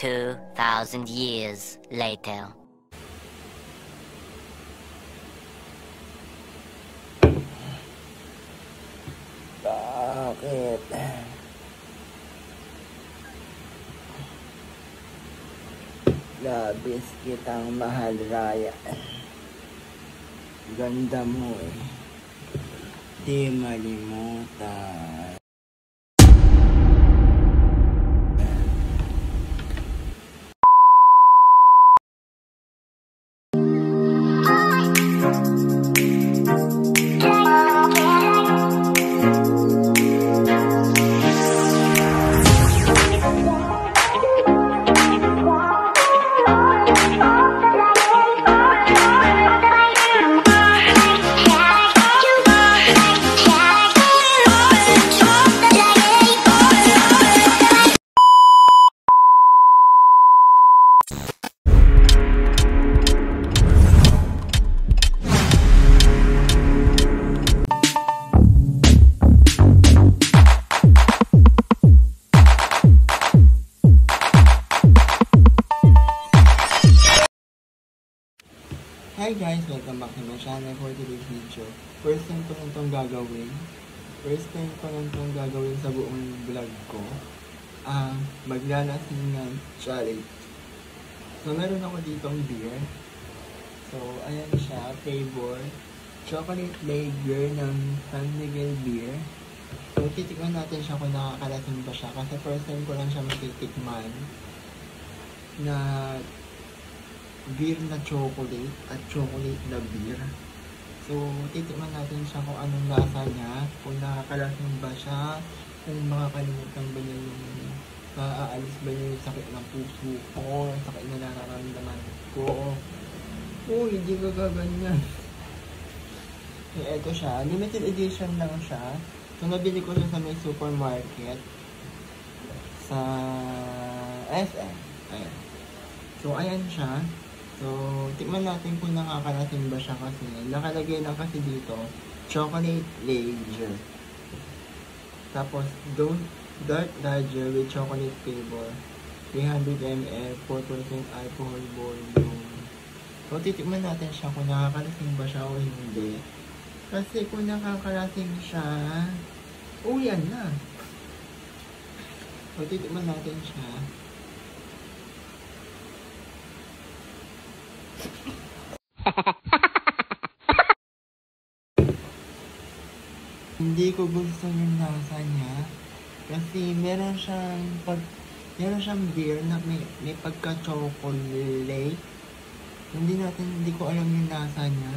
2,000 years later. Bakit? Labis kitang mahal, Raya. Ganda mo eh. Di malimutan. Hi guys! Welcome back to my channel for today's video. First time ko lang itong gagawin sa buong vlog ko. Maglalasingan challenge. So meron ako ditong beer. So ayan siya, flavor chocolate lager ng San Miguel beer. So titikman natin siya kung nakakalasin ba siya, kasi first time ko lang siya matitikman na beer na chocolate at chocolate na beer. So, titikman natin siya kung anong lasa niya, kung nakakalasin ba siya, kung makakalimutan ba niya yung maaalis ba niya yung sakit ng puso ko, yung sakit na nararamdaman ko. Hindi ka gaganyan. Eto siya, limited edition lang siya. So, nabili ko siya sa may supermarket sa SM. Ayan. So, ayan siya. So, tikman natin kung nakakalasin ba siya, kasi nakalagay lang kasi dito, chocolate lager. Tapos, dark lager with chocolate flavor, 300 ml, 4% alcohol volume. So, titikman natin siya kung nakakalasin ba siya o hindi. Kasi kung nakakalasin siya, yan na. So, titikman natin siya. Hindi ko gusto yung lasa niya kasi meron siyang beer na may pagka-chocolate. Hindi ko alam yung lasa niya.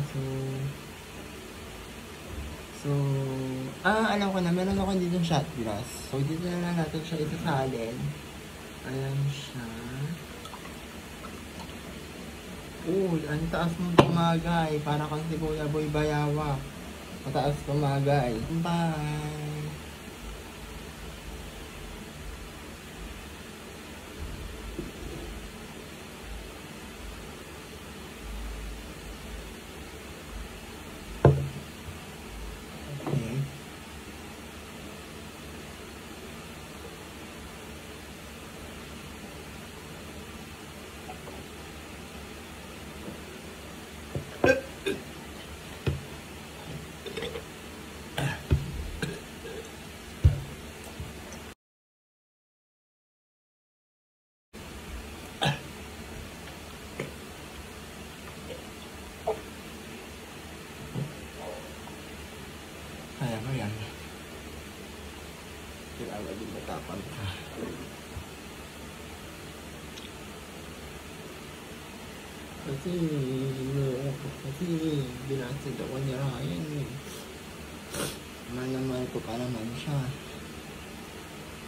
Alam ko na, meron ako dito shot glass. So dito na lang natin siya isasalin. Ayan siya. Ang taas mong tumagay. Para kang si Kuya Boy Bayawak. Mataas tumagay. Bye! Kaya mo yan. Kailangan din matapang ka. Kasi binasid ako ni Ryan eh. Mahal ko pa naman siya.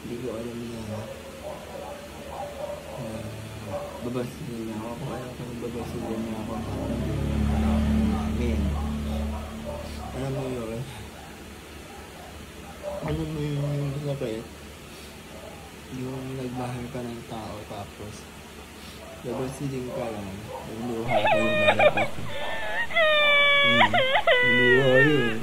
Hindi ko alam niya. Babasilin niya ako. Kung alam kong babasilin niya ako, alam mo yun? Ano mo yung masakit? Yung nagmahal ka ng tao tapos babasilin ka lang, yung luha ka yung lalabas. Luha yun.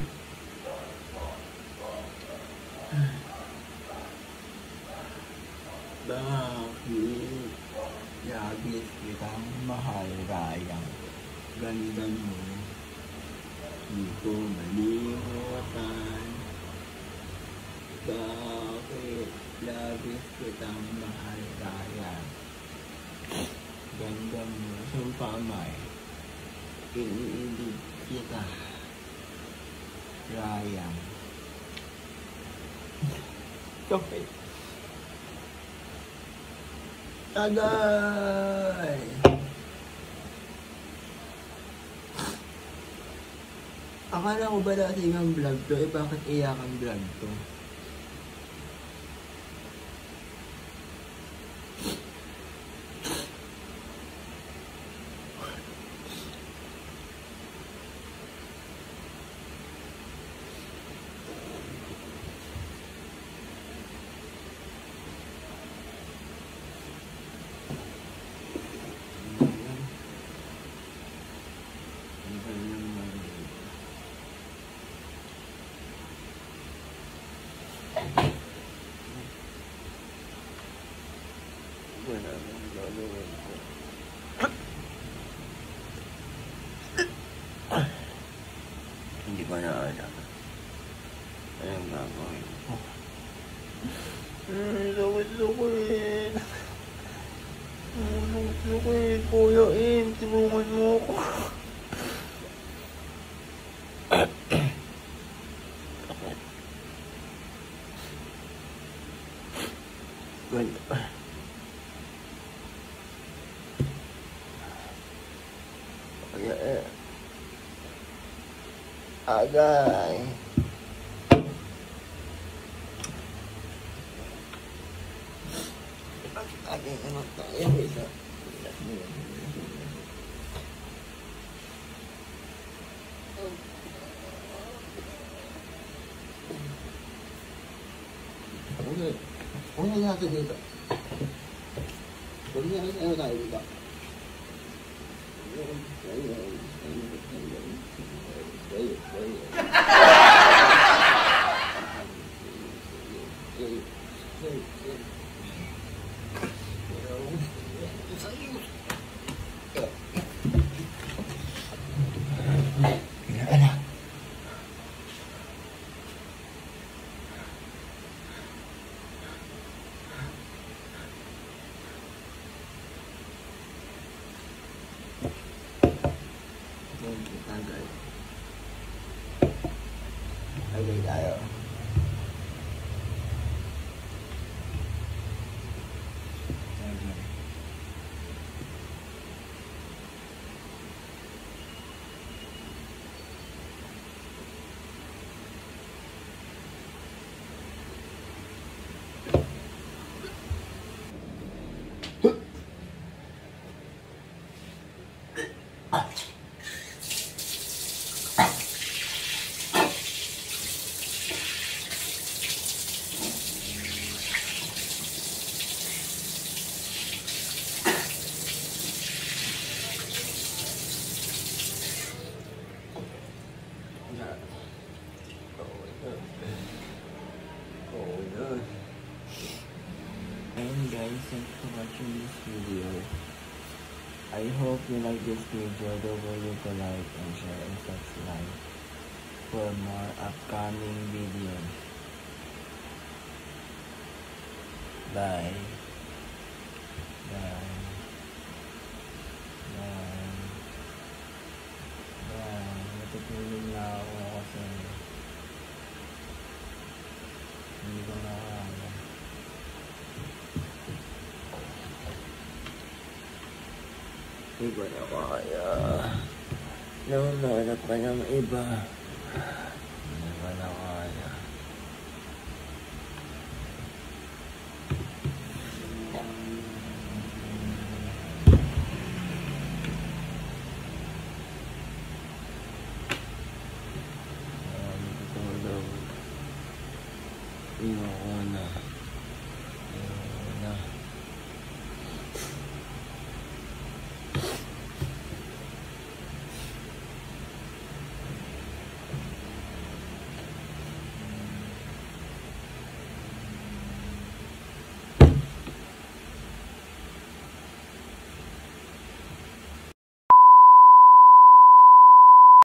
Bakit? Labis kitang mahal, Rayang. Ganda mo. Di ko malimutan. Bakit labis kitang mahal, Rayang? Ganda mo. Sumpamay. Iniibig kita, Rayang. Okay. Agay! Akala ko ba dati ang vlog to? Bakit iyak ang vlog to? Wala nang gagawin ko. Hindi ko na alam. Anong gagawin ko? Sakit-sakit. Sakit-sakit. Kuya Im, tulungan mo ako. Ganda. Agay. Agay naman tayo. Isa. Okay. Ano natin dito? Ano tayo dito? Agay tayo. And guys, thanks for watching this video. I hope you like this video. Don't forget to like and share and subscribe for more upcoming videos. Bye. Bye. Bye. Bye. Matutulog na ako kasi hindi ko na kaya. Hindi ko na kaya. Naunanap ka ng iba. Hindi ko na kaya. Matutulog. Iwan ko na.